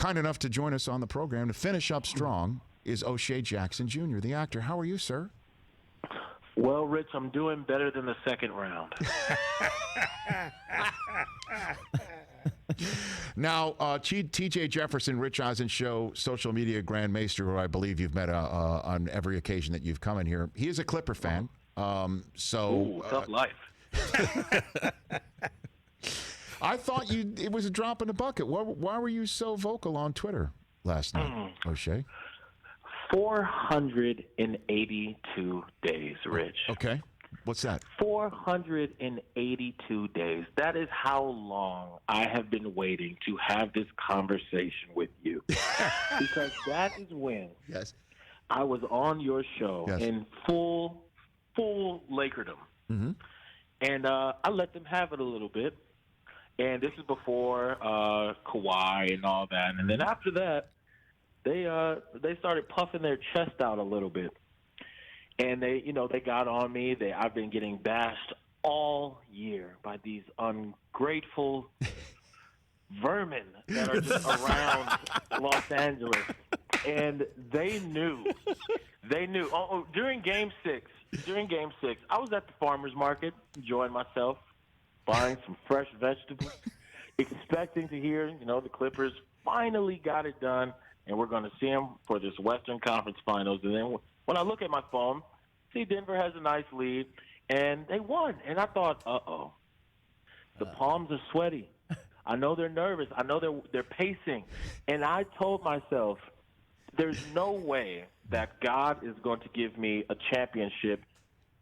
kind enough to join us on the program to finish up strong is O'Shea Jackson Jr., the actor. How are you, sir? Well, Rich, I'm doing better than the second round. Now, T.J. Jefferson, Rich Eisen Show, social media grandmaster, who I believe you've met on every occasion that you've come in here. He is a Clipper fan. Tough life. I thought it was a drop in the bucket. Why were you so vocal on Twitter last night, O'Shea? 482 days, Rich. Okay. What's that? 482 days. That is how long I have been waiting to have this conversation with you. Because that is when I was on your show in full Lakerdom. Mm-hmm. And I let them have it a little bit. And this is before Kawhi and all that. And then after that, they started puffing their chest out a little bit. And they got on me. I've been getting bashed all year by these ungrateful vermin that are just around Los Angeles. And they knew. Oh, during Game 6, I was at the farmer's market enjoying myself, buying some fresh vegetables, expecting to hear, the Clippers finally got it done, and we're going to see them for this Western Conference Finals. And then when I look at my phone, see Denver has a nice lead, and they won. And I thought, uh-oh, the palms are sweaty. I know they're nervous. I know they're pacing. And I told myself, there's no way that God is going to give me a championship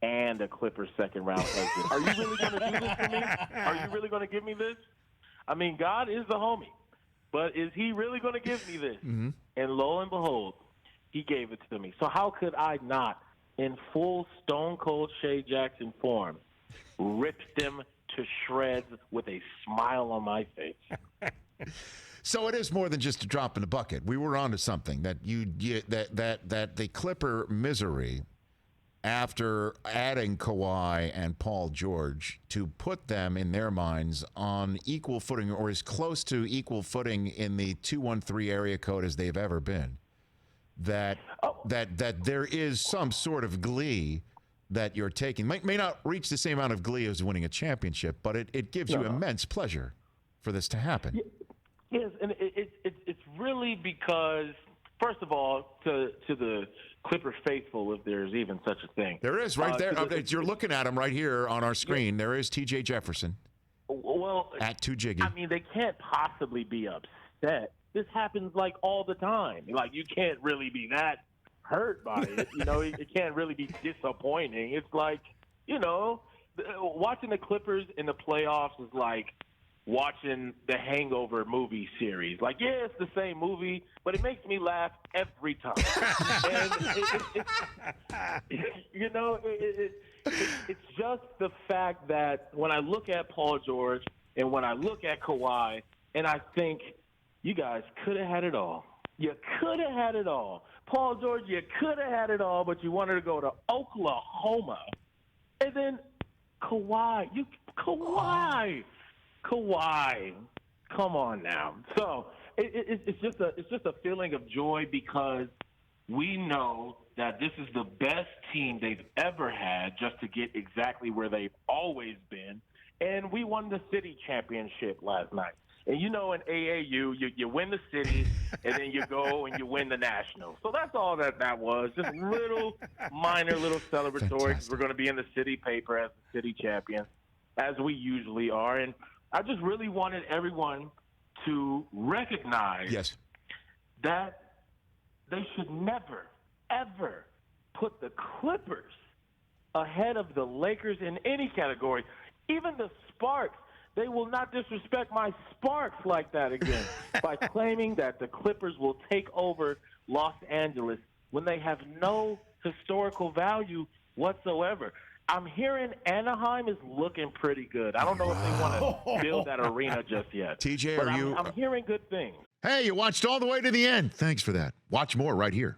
and a Clippers second-round exit. Are you really going to do this for me? Are you really going to give me this? I mean, God is the homie, but is he really going to give me this? Mm-hmm. And lo and behold, he gave it to me. So how could I not, in full stone-cold Shea Jackson form, rip them to shreds with a smile on my face? So it is more than just a drop in the bucket. We were onto something that that the Clipper misery after adding Kawhi and Paul George to put them in their minds on equal footing or as close to equal footing in the 213 area code as they've ever been. That there is some sort of glee that you're taking. May not reach the same amount of glee as winning a championship, but it gives you immense pleasure for this to happen. Yes, and it's really because, first of all, to the Clipper faithful, if there's even such a thing. There is, right there. You're looking at him right here on our screen. Yeah. There is T.J. Jefferson. Well, at 2Jiggy. I mean, they can't possibly be upset. This happens, all the time. You can't really be that hurt by it. It can't really be disappointing. It's watching the Clippers in the playoffs is like watching the Hangover movie series. It's the same movie, but it makes me laugh every time. And it's just the fact that when I look at Paul George and when I look at Kawhi, and I think, you guys could have had it all. You could have had it all. Paul George, you could have had it all, but you wanted to go to Oklahoma. And then Kawhi, come on now. So it's just a feeling of joy because we know that this is the best team they've ever had just to get exactly where they've always been. And we won the city championship last night. And in AAU, you win the city, and then you go and you win the national. So that's all that was, just minor celebratory, because we're going to be in the city paper as the city champions, as we usually are. And I just really wanted everyone to recognize that they should never, ever put the Clippers ahead of the Lakers in any category. Even the Sparks. They will not disrespect my Sparks like that again by claiming that the Clippers will take over Los Angeles when they have no historical value whatsoever. I'm hearing Anaheim is looking pretty good. I don't know if they want to build that arena just yet. TJ, but I'm hearing good things. Hey, you watched all the way to the end. Thanks for that. Watch more right here.